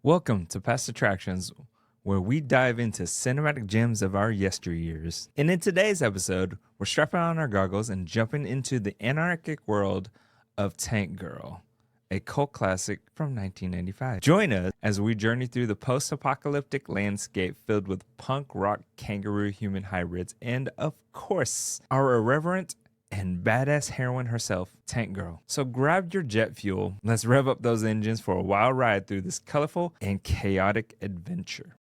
Welcome to Past Attractions, where we dive into cinematic gems of our yesteryears. And in today's episode, we're strapping on our goggles and jumping into the anarchic world of Tank Girl, a cult classic from 1995. Join us as we journey through the post-apocalyptic landscape filled with punk rock kangaroo human hybrids and, of course, our irreverent and badass heroine herself, Tank Girl. So grab your jet fuel, let's rev up those engines for a wild ride through this colorful and chaotic adventure.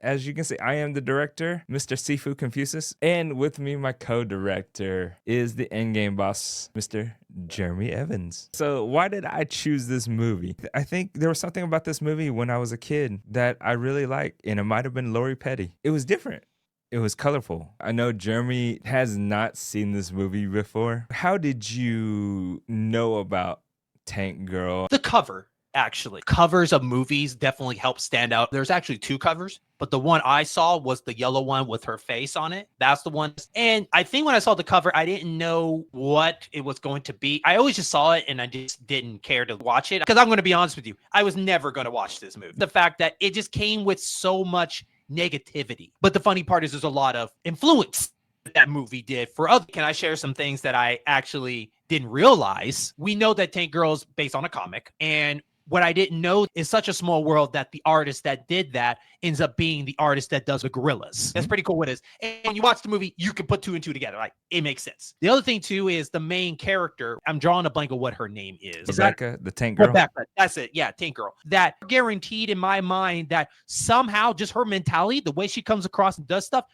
As you can see, I am the director, Mr. Sifu Confucius, and with me, my co-director is the endgame boss, Mr. Jeremy Evans. So why did I choose this movie? I think there was something about this movie when I was a kid that I really liked, and it might have been Lori Petty. It was different. It was colorful. I know Jeremy has not seen this movie before. How did you know about Tank Girl? The cover. Actually, covers of movies definitely help stand out. There's actually two covers, but the one I saw was the yellow one with her face on it. That's the one. And I think when I saw the cover, I didn't know what it was going to be. I always just saw it and I just didn't care to watch it. Because I'm going to be honest with you, I was never going to watch this movie. The fact that it just came with so much negativity. But the funny part is there's a lot of influence that movie did for others. Can I share some things that I actually didn't realize? We know that Tank Girl is based on a comic, and what I didn't know is such a small world that the artist that did that ends up being the artist that does the gorillas. That's pretty cool. What it is. And when you watch the movie, you can put two and two together. Like, it makes sense. The other thing too is the main character. I'm drawing a blank of what her name is. Rebecca, the Tank Girl. Rebecca. That's it. Yeah, Tank Girl. That guaranteed in my mind that somehow just her mentality, the way she comes across and does stuff,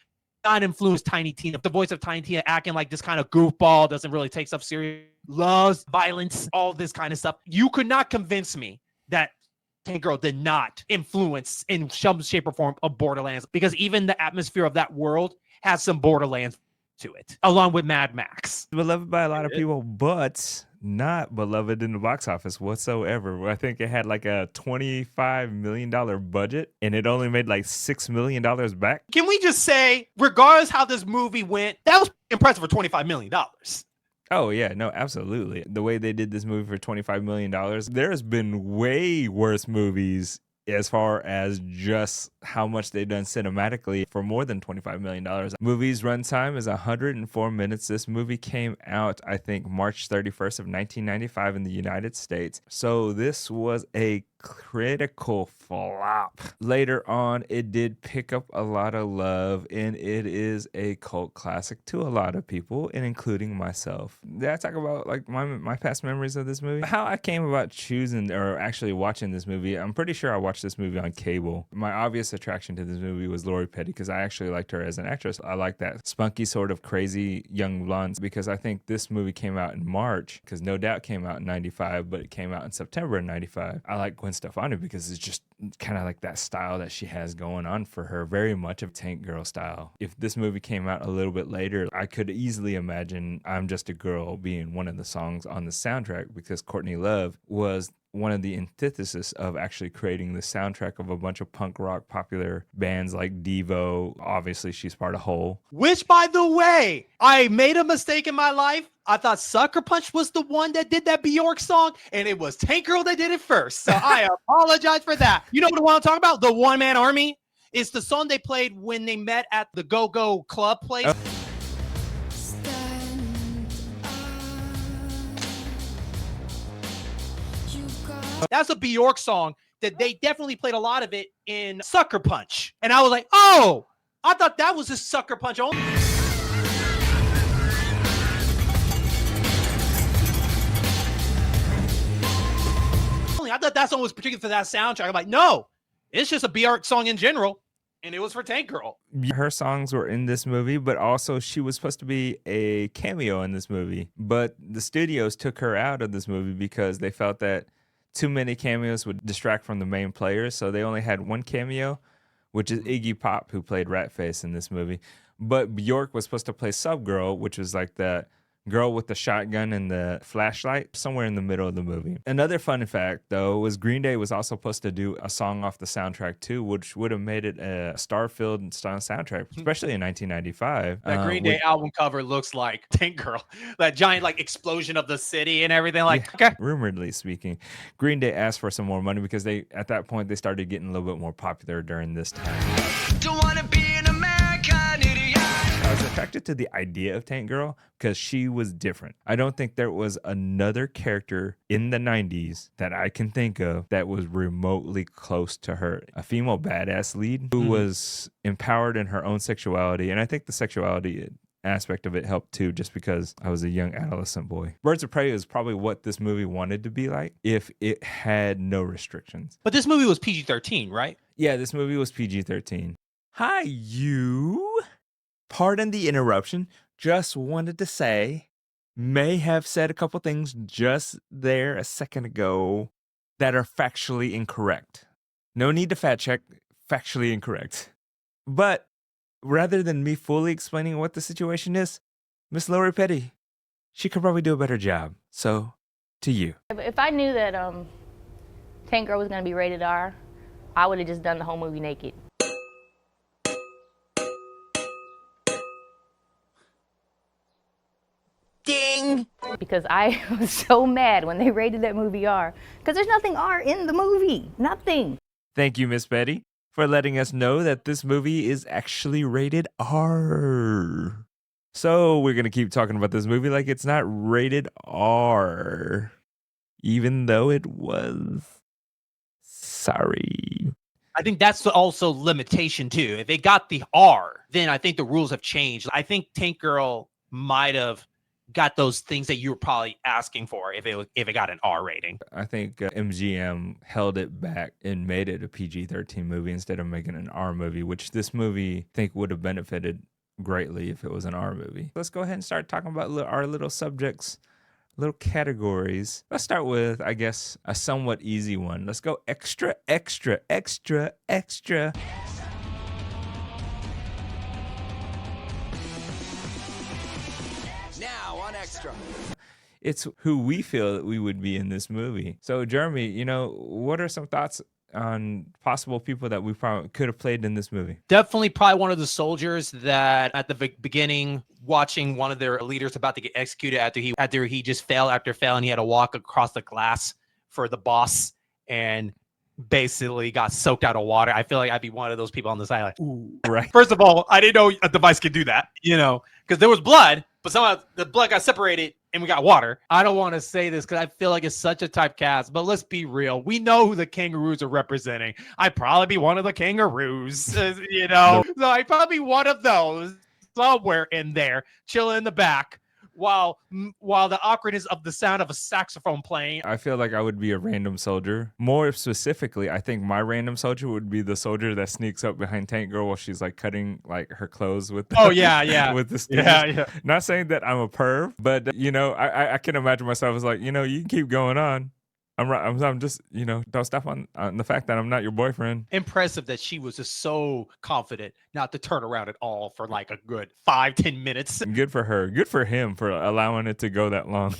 not influence Tiny Tina. The voice of Tiny Tina acting like this kind of goofball, doesn't really take stuff serious, loves violence, all this kind of stuff. You could not convince me that Tank Girl did not influence in some shape or form of Borderlands, because even the atmosphere of that world has some Borderlands to it, along with Mad Max. Beloved by a lot of people, but not beloved in the box office whatsoever. I think it had like a $25 million budget and it only made like $6 million back. Can we just say, regardless how this movie went, that was impressive for $25 million. Oh, yeah, no, absolutely. The way they did this movie for $25 million, there's been way worse movies as far as just how much they've done cinematically for more than $25 million. Movie's runtime is 104 minutes. This movie came out, I think, March 31st of 1995 in the United States. So this was a critical flop. Later on, it did pick up a lot of love, and it is a cult classic to a lot of people, and including myself. Did I talk about like my past memories of this movie? How I came about choosing or actually watching this movie? I'm pretty sure I watched this movie on cable. My obvious attraction to this movie was Lori Petty because I actually liked her as an actress. I like that spunky sort of crazy young blonde because I think this movie came out in March because No Doubt came out in 95, but it came out in September of 95. I like Gwen Stefani because it's just kind of like that style that she has going on for her, very much of Tank Girl style. If this movie came out a little bit later, I could easily imagine I'm Just a Girl being one of the songs on the soundtrack because Courtney Love was one of the antithesis of actually creating the soundtrack of a bunch of punk rock popular bands like Devo. Obviously, she's part of Hole. Which, by the way, I made a mistake in my life. I thought Sucker Punch was the one that did that Bjork song, and it was Tank Girl that did it first. So I apologize for that. You know what I want to talk about? The One Man Army. It's the song they played when they met at the Go-Go Club place. Oh. That's a Bjork song that they definitely played a lot of it in Sucker Punch. And I was like, oh, I thought that was a Sucker Punch only. I thought that song was particular for that soundtrack. I'm like, no, it's just a Bjork song in general. And it was for Tank Girl. Her songs were in this movie, but also she was supposed to be a cameo in this movie. But the studios took her out of this movie because they felt that too many cameos would distract from the main players, so they only had one cameo, which is Iggy Pop, who played Ratface in this movie. But Bjork was supposed to play Subgirl, which was like that girl with the shotgun and the flashlight, somewhere in the middle of the movie. Another fun fact, though, was Green Day was also supposed to do a song off the soundtrack too, which would have made it a star-filled soundtrack, especially in 1995. That Green Day album cover looks like Tank Girl, that giant like explosion of the city and everything. Like, yeah, okay. Rumoredly speaking, Green Day asked for some more money because at that point they started getting a little bit more popular during this time. Don't wanna be an American idiot. I was attracted to the idea of Tank Girl because she was different. I don't think there was another character in the 90s that I can think of that was remotely close to her. A female badass lead who was empowered in her own sexuality. And I think the sexuality aspect of it helped too, just because I was a young adolescent boy. Birds of Prey is probably what this movie wanted to be like if it had no restrictions. But this movie was PG-13, right? Yeah, this movie was PG-13. Hi, you. Pardon the interruption. Just wanted to say, may have said a couple things just there a second ago that are factually incorrect. No need to fact check, factually incorrect. But rather than me fully explaining what the situation is, Miss Lori Petty, she could probably do a better job. So, to you. If I knew that Tank Girl was going to be rated R, I would have just done the whole movie naked. Ding! Because I was so mad when they rated that movie R. Because there's nothing R in the movie. Nothing. Thank you, Miss Betty, for letting us know that this movie is actually rated R. So we're going to keep talking about this movie like it's not rated R, even though it was. Sorry. I think that's also limitation too. If it got the R, then I think the rules have changed. I think Tank Girl might have got those things that you were probably asking for if it got an R rating. I think MGM held it back and made it a PG-13 movie instead of making an R movie, which this movie I think would have benefited greatly if it was an R movie. Let's go ahead and start talking about our little subjects, little categories. Let's start with, I guess, a somewhat easy one. Let's go extra, extra, extra, extra. Now on extra. It's who we feel that we would be in this movie. So, Jeremy, what are some thoughts on possible people that we probably could have played in this movie? Definitely probably one of the soldiers that at the beginning, watching one of their leaders about to get executed after he just fell and he had to walk across the glass for the boss and basically got soaked out of water. I feel like I'd be one of those people on the side like, ooh. Right. First of all, I didn't know a device could do that, because there was blood, but somehow the blood got separated and we got water. I don't want to say this because I feel like it's such a typecast, but let's be real. We know who the kangaroos are representing. I'd probably be one of the kangaroos, So I'd probably be one of those somewhere in there, chilling in the back while the awkwardness of the sound of a saxophone playing. I feel like I would be a random soldier. More specifically, I think my random soldier would be the soldier that sneaks up behind Tank Girl while she's like cutting like her clothes with the, with the stitches. Yeah. Not saying that I'm a perv, but I can imagine myself as like, you can keep going on. I'm just, don't stop on the fact that I'm not your boyfriend. Impressive that she was just so confident not to turn around at all for like a good 5-10 minutes. Good for her. Good for him for allowing it to go that long.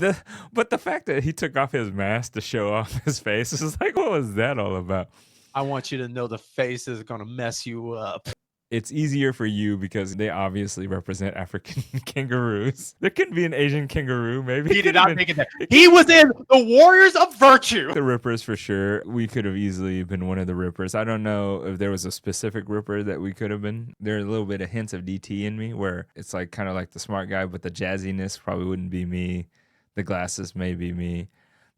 But the fact that he took off his mask to show off his face is like, what was that all about? I want you to know the face is going to mess you up. It's easier for you because they obviously represent African kangaroos. There could be an Asian kangaroo, maybe. He did not make it there. He was in the Warriors of Virtue. The Rippers, for sure. We could have easily been one of the Rippers. I don't know if there was a specific Ripper that we could have been. There are a little bit of hints of DT in me where it's like kind of like the smart guy, but the jazziness probably wouldn't be me. The glasses may be me.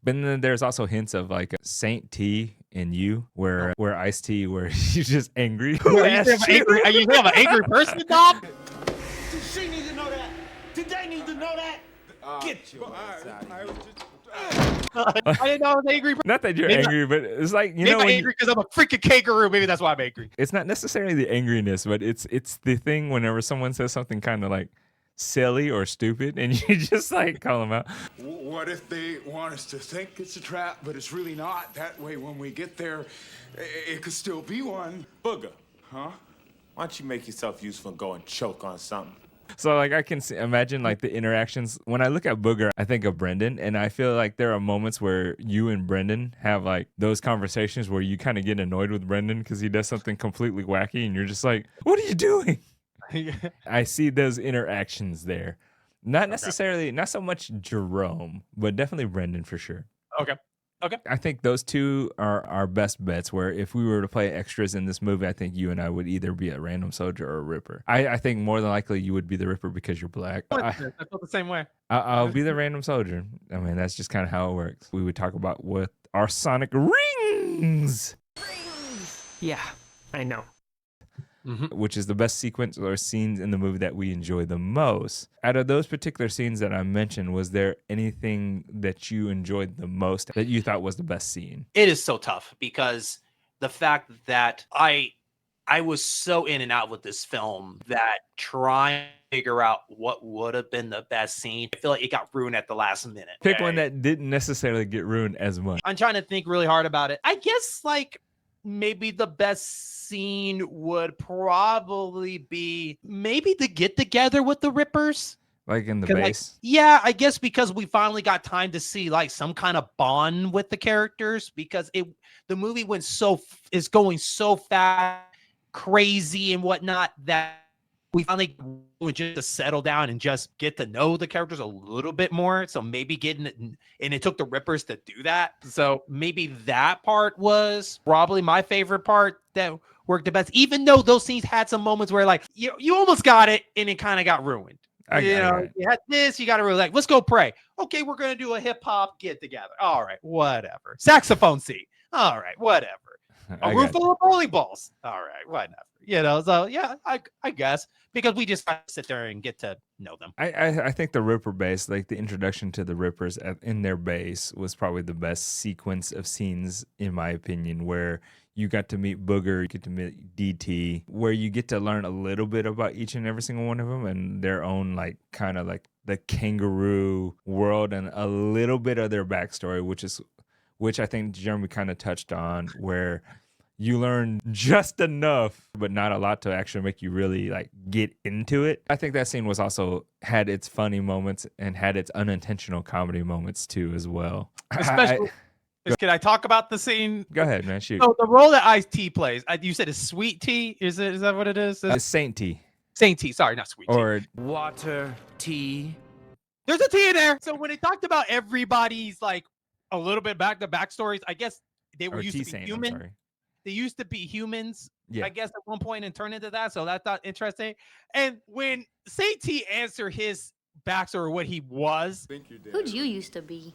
But then there's also hints of like Saint T in You, where Ice-T, where he's just angry. Are you saying I'm an angry person, Dom? Did she need to know that? Did they need to know that? Get your ass out of here. I didn't know I was angry. Not that you're angry, but it's like, maybe I'm angry because I'm a freaking kangaroo. Maybe that's why I'm angry. It's not necessarily the angriness, but it's the thing whenever someone says something kind of like silly or stupid and you just like call them out. What if they want us to think it's a trap, but it's really not? That way, when we get there, it could still be one. Booger, Huh? why don't you make yourself useful and go and choke on something? So like I can imagine like the interactions. When I look at Booger, I think of Brendan, and I feel like there are moments where you and Brendan have like those conversations where you kind of get annoyed with Brendan because he does something completely wacky, and you're just like, "What are you doing?" I see those interactions there. Not necessarily, not so much Jerome, but definitely Brendan for sure. Okay. Okay. I think those two are our best bets. Where if we were to play extras in this movie, I think you and I would either be a random soldier or a Ripper. I think more than likely you would be the Ripper because you're black. I felt the same way. I'll be the random soldier. I mean, that's just kind of how it works. We would talk about with our sonic rings. Yeah, I know. Which is the best sequence or scenes in the movie that we enjoy the most. Out of those particular scenes that I mentioned, was there anything that you enjoyed the most that you thought was the best scene? It is so tough because the fact that I was so in and out with this film that trying to figure out what would have been the best scene, I feel like it got ruined at the last minute. Pick one that didn't necessarily get ruined as much. I'm trying to think really hard about it. I guess like maybe the best scene would probably be maybe the get together with the Rippers. Like in the base? Yeah, I guess because we finally got time to see like some kind of bond with the characters because the movie is going so fast, crazy and whatnot that we finally just to settle down and just get to know the characters a little bit more. So maybe and it took the Rippers to do that. So maybe that part was probably my favorite part that worked the best, even though those scenes had some moments where like you almost got it and it kind of got ruined. You had this, you got to really like, let's go pray. Okay, we're going to do a hip hop get together. All right, whatever. Saxophone scene. All right, whatever. A room full of bowling balls. All right, whatever. So yeah, I guess because we just got to sit there and get to know them. I think the Ripper base, like the introduction to the Rippers in their base, was probably the best sequence of scenes in my opinion, where you got to meet Booger, you get to meet DT, where you get to learn a little bit about each and every single one of them and their own like kind of like the kangaroo world and a little bit of their backstory, which I think Jeremy kind of touched on, where you learn just enough, but not a lot to actually make you really like get into it. I think that scene was also had its funny moments and had its unintentional comedy moments too as well. Especially, can I talk about the scene? Go ahead, man. Shoot. So the role that Ice-T plays, you said is Sweet Tea. Is that what it is? It's Saint T. Saint T. Sorry, not Sweet Tea. Or Water, tea. There's a T in there. So when they talked about everybody's like a little bit back the backstories, I guess they were used to be human. They used to be humans, I guess, at one point and turn into that. So that thought interesting. And when Saint T answered his backstory, what he was, Who'd you used to be?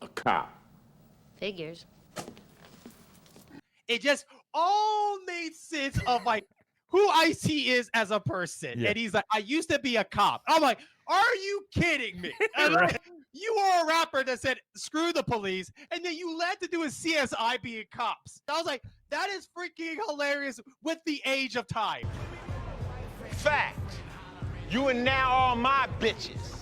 A cop. Figures. It just all made sense of like who Ice-T is as a person. Yeah. And he's like, I used to be a cop. I'm like, are you kidding me? Right. You are a rapper that said, screw the police. And then you led to do a CSI being cops. I was like, that is freaking hilarious with the age of time. Fact. You are now all my bitches.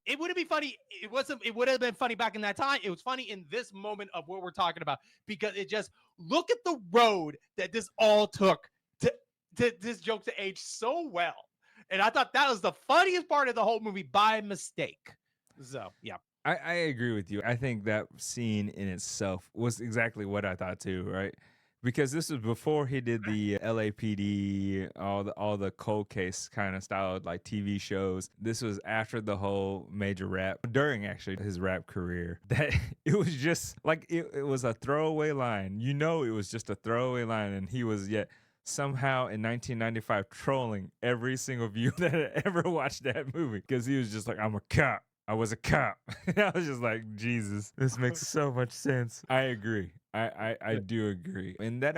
It wouldn't be funny. It would have been funny back in that time. It was funny in this moment of what we're talking about because it just look at the road that this all took to this joke to age so well. And I thought that was the funniest part of the whole movie by mistake. So, yeah. I agree with you. I think that scene in itself was exactly what I thought too, right? Because this was before he did the LAPD, all the cold case kind of style like TV shows. This was after the whole major rap, during actually his rap career. That it was just like it was a throwaway line. You know, it was just a throwaway line, and he was yet somehow in 1995 trolling every single viewer that had ever watched that movie because he was just like, I'm a cop. I was a cop. I was just like, Jesus, this makes so much sense. I agree. I do agree. And that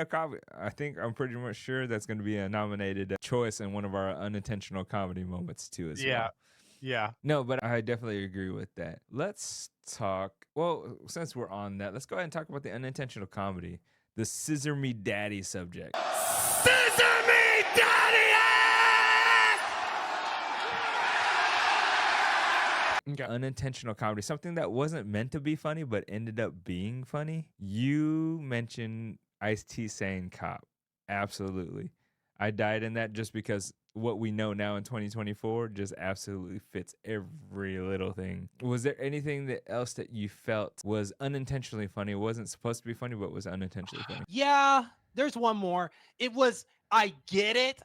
I think I'm pretty much sure that's going to be a nominated choice in one of our unintentional comedy moments too as well. Yeah. No, but I definitely agree with that. Let's talk. Well, since we're on that, let's go ahead and talk about the unintentional comedy, the Scissor Me Daddy subject. Scissor me, daddy! Okay. Unintentional comedy, something that wasn't meant to be funny but ended up being funny. You mentioned Ice-T saying cop. Absolutely. I died in that just because what we know now in 2024 just absolutely fits every little thing. Was there anything else that you felt was unintentionally funny? It wasn't supposed to be funny, but was unintentionally funny? Yeah, there's one more. It was, I get it.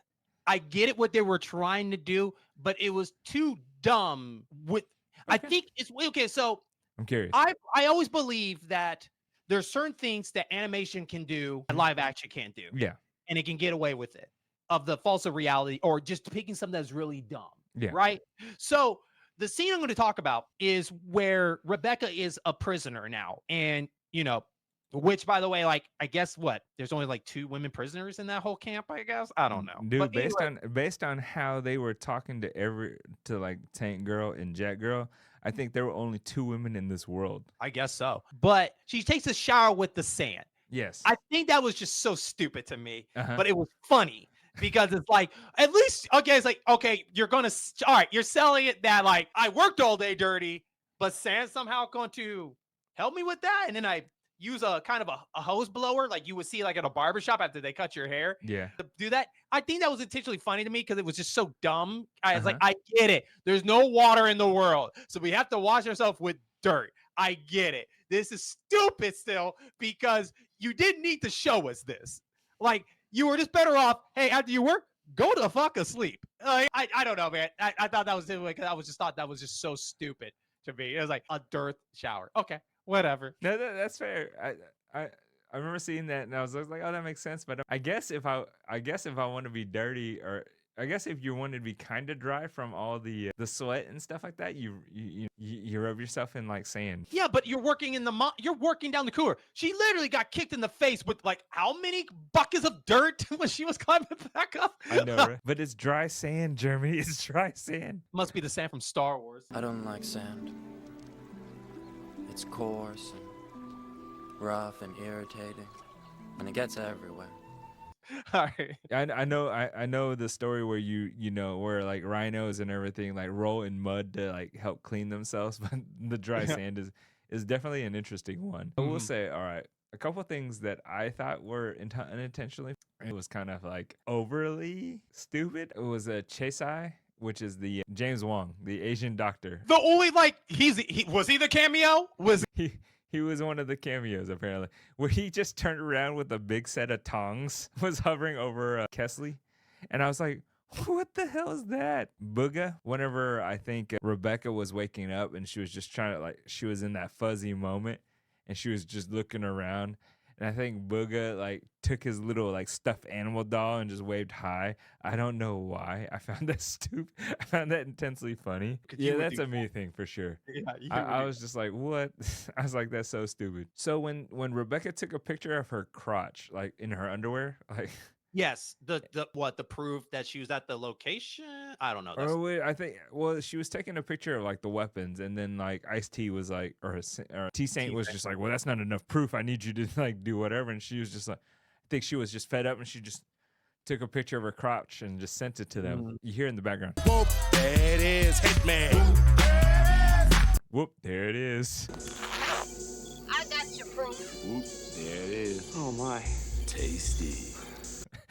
I get it what they were trying to do, but it was too dumb with, I think it's okay. So I'm curious. I always believe that there's certain things that animation can do and live action can't do. Yeah. And it can get away with it of the false of reality or just picking something that's really dumb. Yeah. Right. So the scene I'm going to talk about is where Rebecca is a prisoner now. And, you know, which, by the way, like, I guess what? There's only like 2 women prisoners in that whole camp, I guess. I don't know. Dude, But anyway, based on how they were talking to like Tank Girl and Jet Girl, I think there were only 2 women in this world. I guess so. But she takes a shower with the sand. Yes. I think that was just so stupid to me, Uh-huh. but it was funny because it's like, at least, okay, it's like, okay, you're going to, all right, you're selling it that like, I worked all day dirty, but sand's somehow going to help me with that. And then I use a kind of a hose blower like you would see like at a barbershop after they cut your hair. Yeah. To do that. I think that was intentionally funny to me because it was just so dumb. I was like, I get it. There's no water in the world, so we have to wash ourselves with dirt. I get it. This is stupid still because you didn't need to show us this. Like, you were just better off, hey, after you work, go to fuck asleep. I don't know, man. I thought that was like, I was just thought that was just so stupid to me. It was like a dirt shower. Okay, whatever. No, that's fair. I remember seeing that and I was like, oh, that makes sense. But I guess if I want to be dirty, or I guess if you wanted to be kind of dry from all the sweat and stuff like that, you rub yourself in like sand. Yeah, but you're working in you're working down the cooler. She literally got kicked in the face with like how many buckets of dirt when she was climbing back up? I know, right? But it's dry sand, Jeremy. It's dry sand. Must be the sand from Star Wars. I don't like sand. It's coarse and rough and irritating, and it gets everywhere. All right. I know the story where you know where like rhinos and everything like roll in mud to like help clean themselves, but the dry sand is definitely an interesting one. I will say, all right, a couple things that I thought were unintentionally, it was kind of like overly stupid. It was a Chesai, which is the James Wong, the Asian doctor. The only like was he the cameo? Was He was one of the cameos, apparently, where he just turned around with a big set of tongs, was hovering over Kesley. And I was like, what the hell is that? Booga, whenever I think Rebecca was waking up and she was just trying to, like, she was in that fuzzy moment and she was just looking around. And I think Booga, like, took his little, like, stuffed animal doll and just waved hi. I don't know why. I found that stupid. I found that intensely funny. Yeah, that's a me thing for sure. Yeah, I was just like, what? I was like, that's so stupid. So when Rebecca took a picture of her crotch, like, in her underwear, like... Yes, the proof that she was at the location. I don't know. Or wait, I think she was taking a picture of like the weapons, and then like Ice-T was like, or T-Saint was just like, well, that's not enough proof. I need you to like do whatever. And she was just like, I think she was just fed up, and she just took a picture of her crotch and just sent it to them. You hear in the background. Whoop, there it is, Hitman. Whoop, there it is. I got your proof. Whoop, there it is. Oh my. Tasty.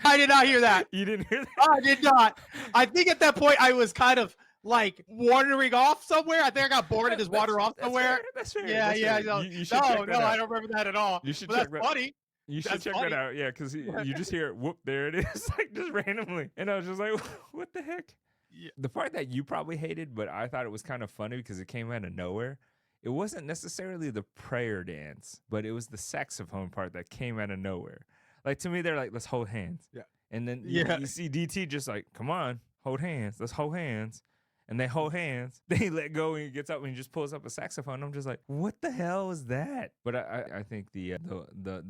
I did not hear that. You didn't hear that? I did not. I think at that point I was kind of like wandering off somewhere. I think I got bored and just wandered off somewhere. That's fair. Yeah, that's yeah. fair. No, You should check that out. I don't remember that at all. You should But check that's that. funny. You should That's check funny. that out. Yeah, because you just hear, whoop, there it is, like just randomly. And I was just like, what the heck? Yeah. The part that you probably hated, but I thought it was kind of funny because it came out of nowhere. It wasn't necessarily the prayer dance, but it was the saxophone part that came out of nowhere. Like to me, they're like, let's hold hands. Yeah. And then you see DT just like, come on, hold hands. Let's hold hands. And they hold hands. They let go and he gets up and he just pulls up a saxophone. I'm just like, what the hell is that? But I think the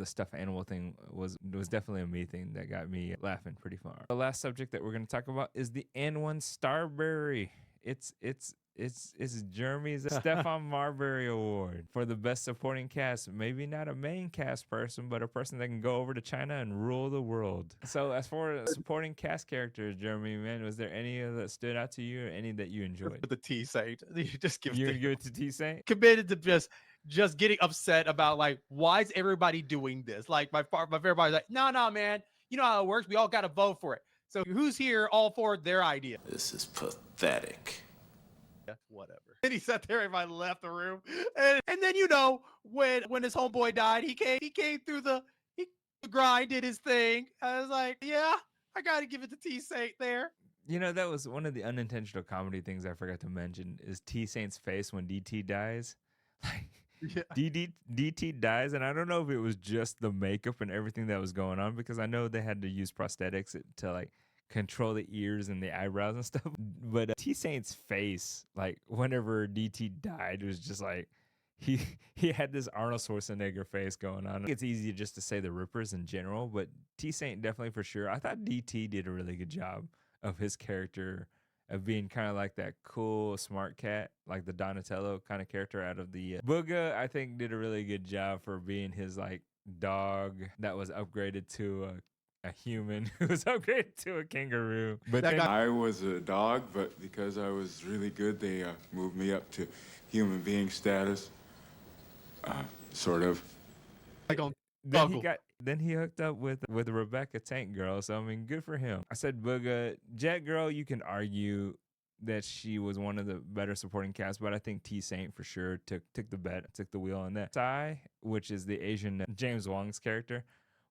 stuffed animal thing was definitely a me thing that got me laughing pretty far. The last subject that we're going to talk about is the N1 Starberry. It's Jeremy's Stefan Marbury Award for the best supporting cast. Maybe not a main cast person, but a person that can go over to China and rule the world. So as for supporting cast characters, Jeremy, man, was there any that stood out to you or any that you enjoyed? The T-Saint. You just give You give it to T-Saint? committed to just getting upset about like, why is everybody doing this? Like my favorite body's like, no, man. You know how it works. We all got to vote for it. So who's here all for their idea? This is pathetic. Whatever. And he sat there and I left the room. And then when his homeboy died, he came through the grind, did his thing. I was like, yeah, I gotta give it to T Saint there. That was one of the unintentional comedy things I forgot to mention is T Saint's face when DT dies. Like Yeah. DT dies, and I don't know if it was just the makeup and everything that was going on, because I know they had to use prosthetics to like control the ears and the eyebrows and stuff. But T Saint's face, like whenever DT died, was just like he had this Arnold Schwarzenegger face going on. It's easy just to say the Rippers in general, but T Saint definitely for sure. I thought DT did a really good job of his character of being kind of like that cool smart cat, like the Donatello kind of character out of the Booga. I think did a really good job for being his like dog that was upgraded to a human who was upgraded to a kangaroo. But then, I was a dog, but because I was really good, they moved me up to human being status. Sort of. then he hooked up with Rebecca Tank Girl. So I mean, good for him. I said Booga. Jet Girl, you can argue that she was one of the better supporting cast, but I think T Saint for sure took the wheel on that. Sai, which is the Asian James Wong's character,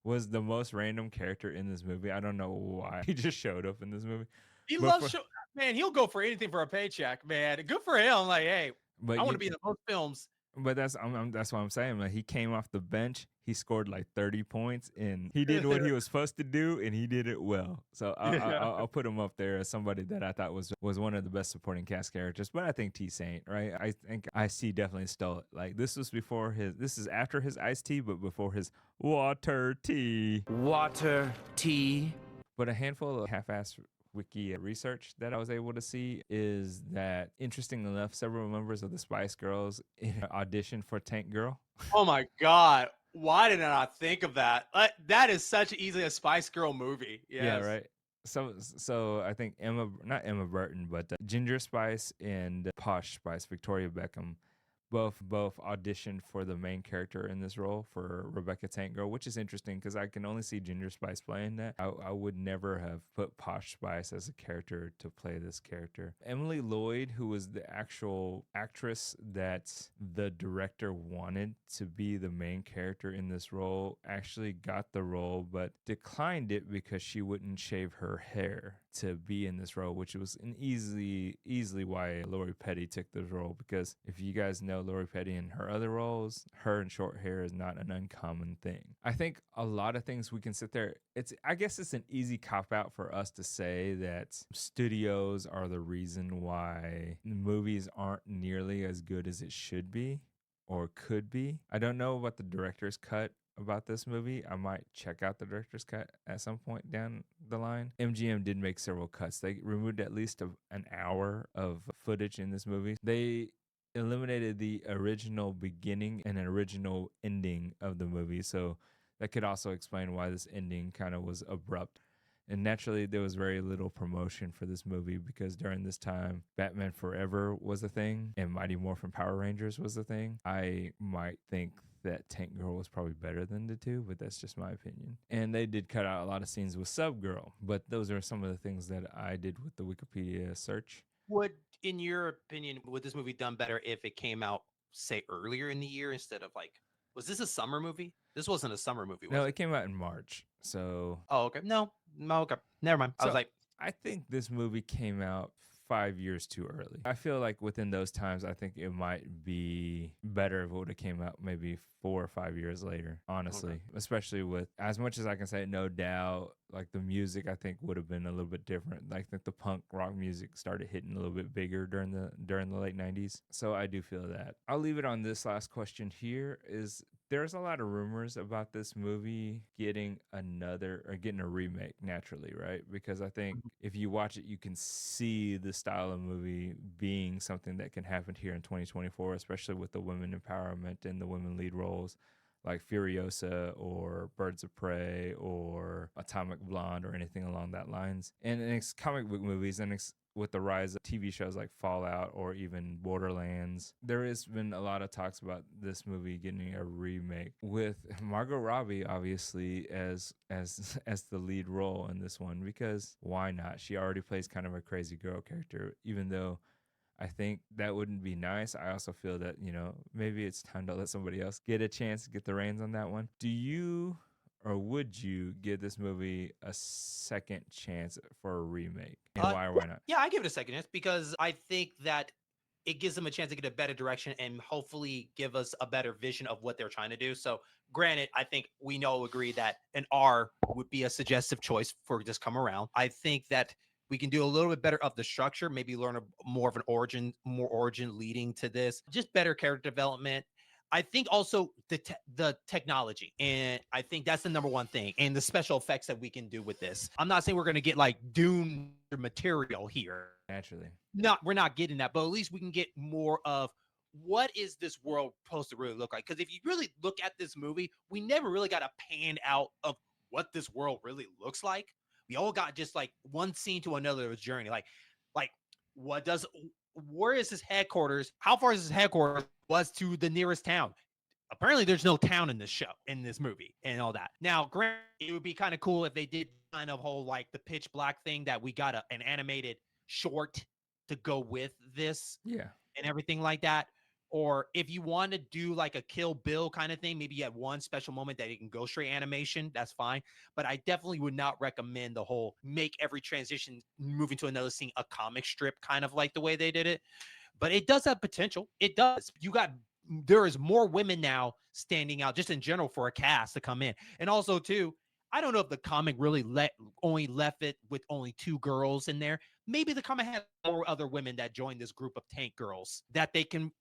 was the most random character in this movie. I don't know why. He just showed up in this movie. He loves man, he'll go for anything for a paycheck, man. Good for him. Like, hey, I want to be in most films. But that's what I'm saying. Like, he came off the bench. He scored like 30 points, and he did what he was supposed to do, and he did it well. So I'll put him up there as somebody that I thought was one of the best supporting cast characters. But I think T Saint, right? I think Ice-T definitely stole it. Like, this is after his iced tea, but before his water tea. Water, tea. But a handful of half-assed wiki research that I was able to see is that, interestingly enough, several members of the Spice Girls auditioned for Tank Girl. Oh my God. Why did I not think of that? That is such easily a Spice Girl movie. Yes. Yeah, right. So I think not Emma Burton, but Ginger Spice and Posh Spice, Victoria Beckham, both auditioned for the main character in this role for Rebecca Tank Girl, which is interesting because I can only see Ginger Spice playing that. I would never have put Posh Spice as a character to play this character. Emily Lloyd, who was the actual actress that the director wanted to be the main character in this role, actually got the role but declined it because she wouldn't shave her hair to be in this role, which was an easily why Lori Petty took this role, because if you guys know Lori Petty in her other roles, her and short hair is not an uncommon thing. I think a lot of things we can sit there, I guess it's an easy cop-out for us to say that studios are the reason why movies aren't nearly as good as it should be or could be. I don't know about the director's cut about this movie. I might check out the director's cut at some point down the line. MGM did make several cuts. They removed at least an hour of footage in this movie. They eliminated the original beginning and an original ending of the movie, so that could also explain why this ending kind of was abrupt. And naturally, there was very little promotion for this movie because during this time, Batman Forever was a thing and Mighty Morphin Power Rangers was a thing. I might think that Tank Girl was probably better than the two, but that's just my opinion. And they did cut out a lot of scenes with Subgirl, but those are some of the things that I did with the Wikipedia search. In your opinion, would this movie done better if it came out, say, earlier in the year instead of was this a summer movie? This wasn't a summer movie, was No, it? it came out in March. So. Oh, okay. No, okay. Never mind. I think this movie came out 5 years too early. I feel like within those times, I think it might be better if it would have came out maybe 4 or 5 years later, honestly. Okay. Especially with, as much as I can say, no doubt, like the music I think would have been a little bit different. I think the punk rock music started hitting a little bit bigger during the late 90s. So I do feel that. I'll leave it on this last question here is, there's a lot of rumors about this movie getting a remake naturally, right? Because I think if you watch it, you can see the style of movie being something that can happen here in 2024, especially with the women empowerment and the women lead roles. like Furiosa or Birds of Prey or Atomic Blonde or anything along that lines. And it's comic book movies, and it's with the rise of TV shows like Fallout or even Borderlands, there has been a lot of talks about this movie getting a remake with Margot Robbie obviously as the lead role in this one, because why not? She already plays kind of a crazy girl character, even though I think that wouldn't be nice. I also feel that, maybe it's time to let somebody else get a chance to get the reins on that one. Do you or would you give this movie a second chance for a remake? And why or why not? Yeah, I give it a second chance because I think that it gives them a chance to get a better direction and hopefully give us a better vision of what they're trying to do. So granted, I think we all agree that an R would be a suggestive choice for this come around. I think that we can do a little bit better of the structure, maybe learn more of an origin leading to this, just better character development. I think also the technology, and I think that's the number one thing, and the special effects that we can do with this. I'm not saying we're going to get like Dune material here. Naturally. We're not getting that, but at least we can get more of what is this world supposed to really look like? Because if you really look at this movie, we never really got a pan out of what this world really looks like. We all got just like one scene to another journey. Like where is his headquarters? How far is his headquarters was to the nearest town? Apparently there's no town in this movie and all that. Now, granted, it would be kind of cool if they did kind of whole like the Pitch Black thing, that we got an animated short to go with this. Yeah. And everything like that. Or if you want to do like a Kill Bill kind of thing, maybe you have one special moment that you can go straight animation, that's fine. But I definitely would not recommend the whole make every transition moving to another scene a comic strip, kind of like the way they did it. But it does have potential. It does. There is more women now standing out just in general for a cast to come in. And also too, I don't know if the comic really only left it with only 2 girls in there. Maybe the comic had more other women that joined this group of tank girls that they can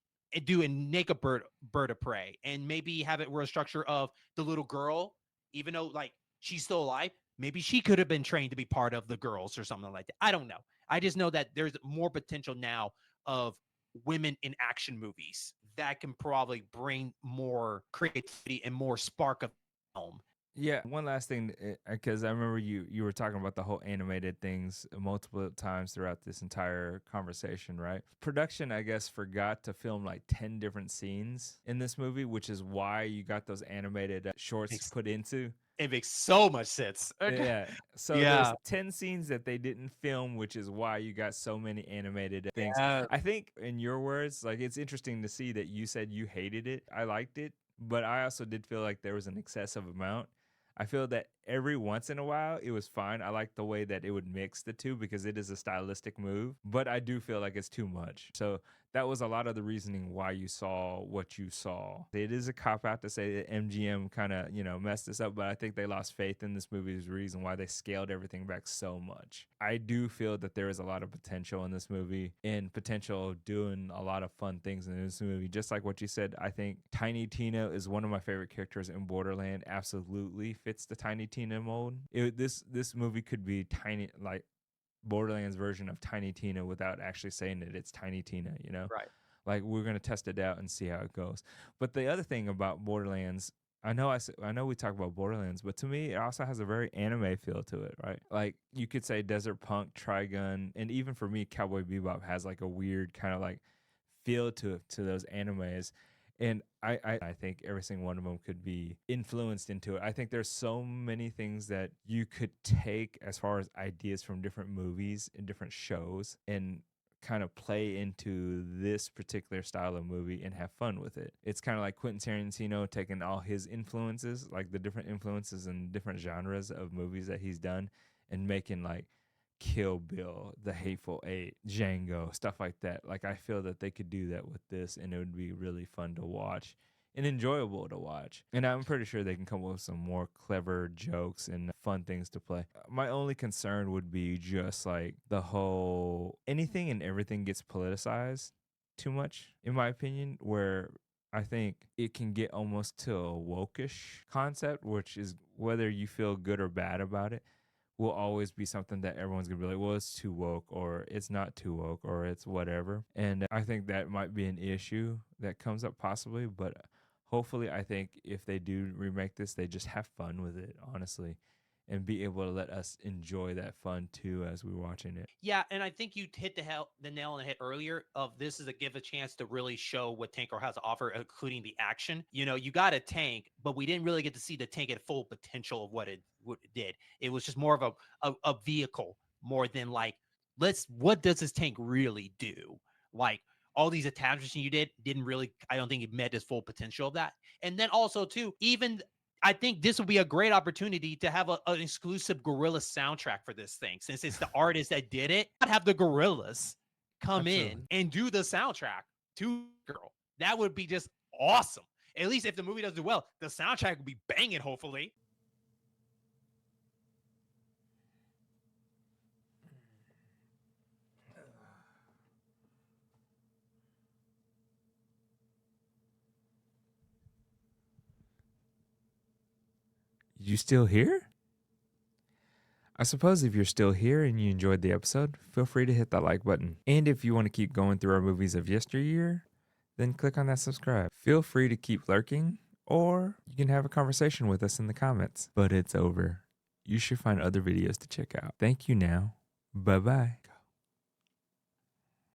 do in Naked Bird of Prey, and maybe have it where a structure of the little girl, even though like she's still alive, maybe she could have been trained to be part of the girls or something like that. I don't know. I just know that there's more potential now of women in action movies that can probably bring more creativity and more spark of film. Yeah, one last thing, because I remember you were talking about the whole animated things multiple times throughout this entire conversation, right? Production, I guess, forgot to film like 10 different scenes in this movie, which is why you got those animated shorts put into. It makes so much sense. Yeah. So there's 10 scenes that they didn't film, which is why you got so many animated things. I think in your words, like, it's interesting to see that you said you hated it. I liked it, but I also did feel like there was an excessive amount. I feel that every once in a while it was fine. I like the way that it would mix the two because it is a stylistic move, but I do feel like it's too much. So that was a lot of the reasoning why you saw what you saw. It is a cop out to say that MGM kind of, messed this up, but I think they lost faith in this movie's reason why they scaled everything back so much. I do feel that there is a lot of potential in this movie and potential of doing a lot of fun things in this movie. Just like what you said, I think Tiny Tina is one of my favorite characters in Borderland. Absolutely fits the Tiny Tina mold. This movie could be tiny, like Borderlands version of Tiny Tina without actually saying that it's Tiny Tina, Right. Like, we're going to test it out and see how it goes. But the other thing about Borderlands, I know we talk about Borderlands, but to me, it also has a very anime feel to it, right? Like, you could say Desert Punk, Trigun, and even for me, Cowboy Bebop has like a weird kind of like feel to those animes. And I think every single one of them could be influenced into it. I think there's so many things that you could take as far as ideas from different movies and different shows and kind of play into this particular style of movie and have fun with it. It's kind of like Quentin Tarantino taking all his influences, like the different influences and different genres of movies that he's done, and making like Kill Bill, The Hateful Eight, Django, stuff like that. Like, I feel that they could do that with this, and it would be really fun to watch and enjoyable to watch. And I'm pretty sure they can come up with some more clever jokes and fun things to play. My only concern would be just like the whole anything and everything gets politicized too much, in my opinion, where I think it can get almost to a woke-ish concept, which is whether you feel good or bad about it, will always be something that everyone's gonna be like, well, it's too woke, or it's not too woke, or it's whatever. And I think that might be an issue that comes up possibly, but Hopefully, I think if they do remake this, they just have fun with it, honestly, and be able to let us enjoy that fun too as we're watching it. Yeah, and I think you hit the nail on the head earlier of this is a give a chance to really show what Tanker has to offer, including the action. You know, you got a tank, but we didn't really get to see the tank at full potential of what it did. It was just more of a vehicle more than like, what does this tank really do? Like all these attachments you didn't really, I don't think it met its full potential of that. And then also too, even I think this would be a great opportunity to have an exclusive Gorilla soundtrack for this thing, since it's the artist that did it. I'd have the Gorillas come in and do the soundtrack to Girl. That would be just awesome. At least if the movie does do well, the soundtrack will be banging, hopefully. You still here? I suppose if you're still here and you enjoyed the episode, feel free to hit that like button. And if you want to keep going through our movies of yesteryear, then click on that subscribe. Feel free to keep lurking, or you can have a conversation with us in the comments. But it's over. You should find other videos to check out. Thank you now. Bye-bye.